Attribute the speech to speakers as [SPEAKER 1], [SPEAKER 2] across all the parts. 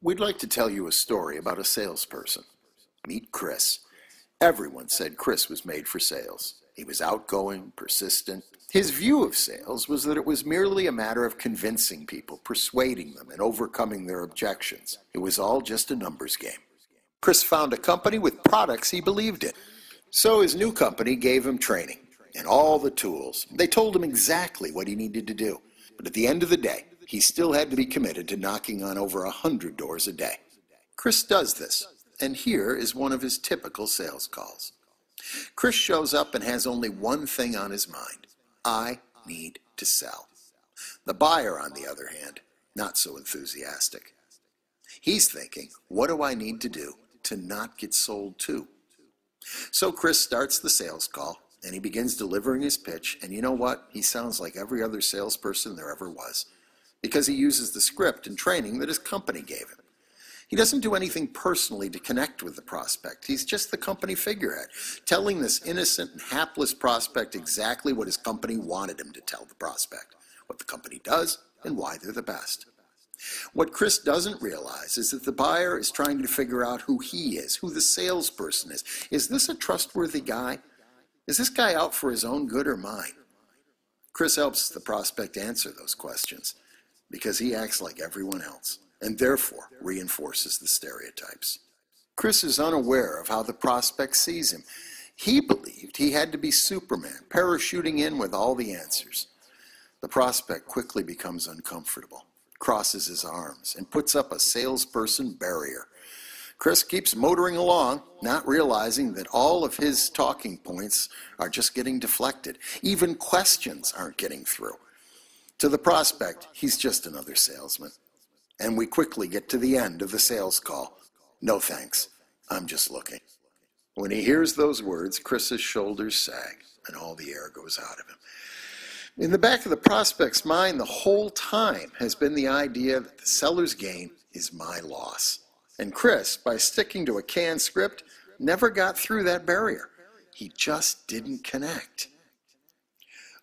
[SPEAKER 1] We'd like to tell you a story about a salesperson. Meet Chris. Everyone said Chris was made for sales. He was outgoing, persistent. His view of sales was that it was merely a matter of convincing people, persuading them, and overcoming their objections. It was all just a numbers game. Chris found a company with products he believed in. So his new company gave him training and all the tools. They told him exactly what he needed to do. But at the end of the day, he still had to be committed to knocking on over 100 doors a day. Chris does this, and here is one of his typical sales calls. Chris shows up and has only one thing on his mind. I need to sell. The buyer, on the other hand, not so enthusiastic. He's thinking, what do I need to do to not get sold to? So Chris starts the sales call, and he begins delivering his pitch, and you know what? He sounds like every other salesperson there ever was, because he uses the script and training that his company gave him. He doesn't do anything personally to connect with the prospect. He's just the company figurehead, telling this innocent and hapless prospect exactly what his company wanted him to tell the prospect, what the company does, and why they're the best. What Chris doesn't realize is that the buyer is trying to figure out who he is, who the salesperson is. Is this a trustworthy guy? Is this guy out for his own good or mine? Chris helps the prospect answer those questions because he acts like everyone else and therefore reinforces the stereotypes. Chris is unaware of how the prospect sees him. He believed he had to be Superman, parachuting in with all the answers. The prospect quickly becomes uncomfortable, crosses his arms, and puts up a salesperson barrier. Chris keeps motoring along, not realizing that all of his talking points are just getting deflected. Even questions aren't getting through. To the prospect, he's just another salesman. And we quickly get to the end of the sales call. No thanks, I'm just looking. When he hears those words, Chris's shoulders sag and all the air goes out of him. In the back of the prospect's mind the whole time has been the idea that the seller's gain is my loss. And Chris, by sticking to a canned script, never got through that barrier. He just didn't connect.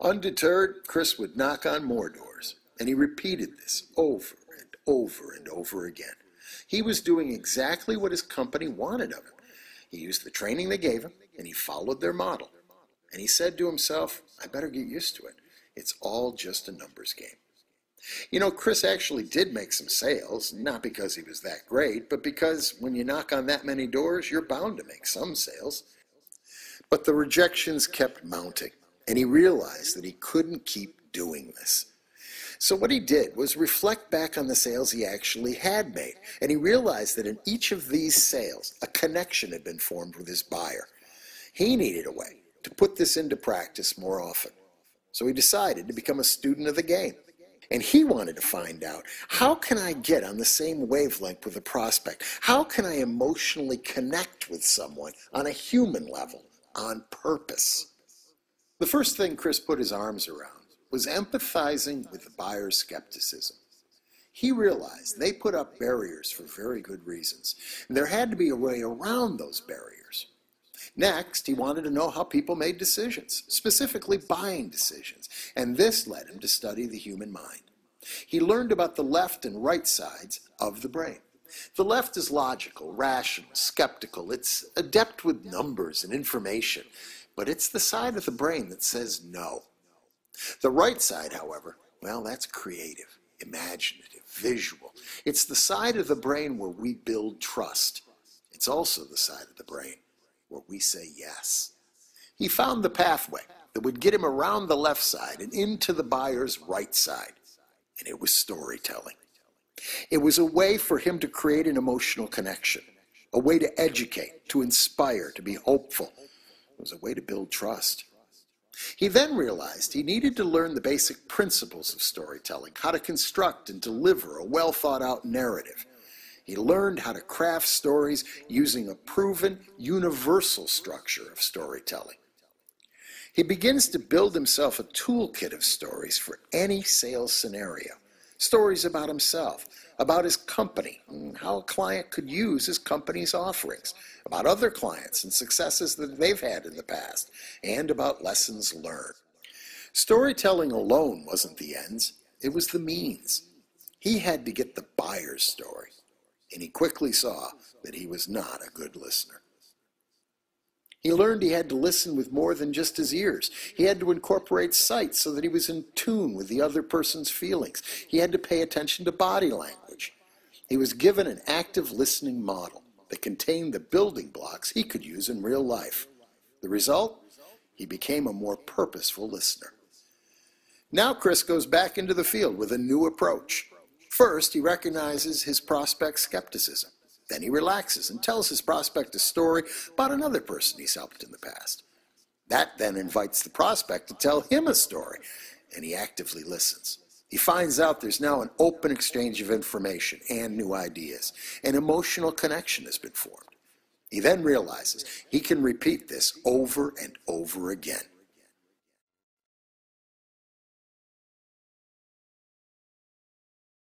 [SPEAKER 1] Undeterred, Chris would knock on more doors, and he repeated this over and over and over again. He was doing exactly what his company wanted of him. He used the training they gave him, and he followed their model. And he said to himself, I better get used to it. It's all just a numbers game. You know, Chris actually did make some sales, not because he was that great, but because when you knock on that many doors, you're bound to make some sales. But the rejections kept mounting, and he realized that he couldn't keep doing this. So what he did was reflect back on the sales he actually had made, and he realized that in each of these sales, a connection had been formed with his buyer. He needed a way to put this into practice more often. So he decided to become a student of the game. And he wanted to find out, how can I get on the same wavelength with a prospect? How can I emotionally connect with someone on a human level, on purpose? The first thing Chris put his arms around was empathizing with the buyer's skepticism. He realized they put up barriers for very good reasons, and there had to be a way around those barriers. Next, he wanted to know how people made decisions, specifically buying decisions, and this led him to study the human mind. He learned about the left and right sides of the brain. The left is logical, rational, skeptical. It's adept with numbers and information, but it's the side of the brain that says no. The right side, however, well, that's creative, imaginative, visual. It's the side of the brain where we build trust. It's also the side of the brain where we say yes. He found the pathway that would get him around the left side and into the buyer's right side, and it was storytelling. It was a way for him to create an emotional connection, a way to educate, to inspire, to be hopeful. It was a way to build trust. He then realized he needed to learn the basic principles of storytelling, how to construct and deliver a well-thought-out narrative. He learned how to craft stories using a proven, universal structure of storytelling. He begins to build himself a toolkit of stories for any sales scenario. Stories about himself, about his company, and how a client could use his company's offerings, about other clients and successes that they've had in the past, and about lessons learned. Storytelling alone wasn't the ends, it was the means. He had to get the buyer's story. and he quickly saw that he was not a good listener. He learned he had to listen with more than just his ears. He had to incorporate sight so that he was in tune with the other person's feelings. He had to pay attention to body language. He was given an active listening model that contained the building blocks he could use in real life. The result? He became a more purposeful listener. Now Chris goes back into the field with a new approach. First, he recognizes his prospect's skepticism. Then he relaxes and tells his prospect a story about another person he's helped in the past. That then invites the prospect to tell him a story, and he actively listens. He finds out there's now an open exchange of information and new ideas. An emotional connection has been formed. He then realizes he can repeat this over and over again.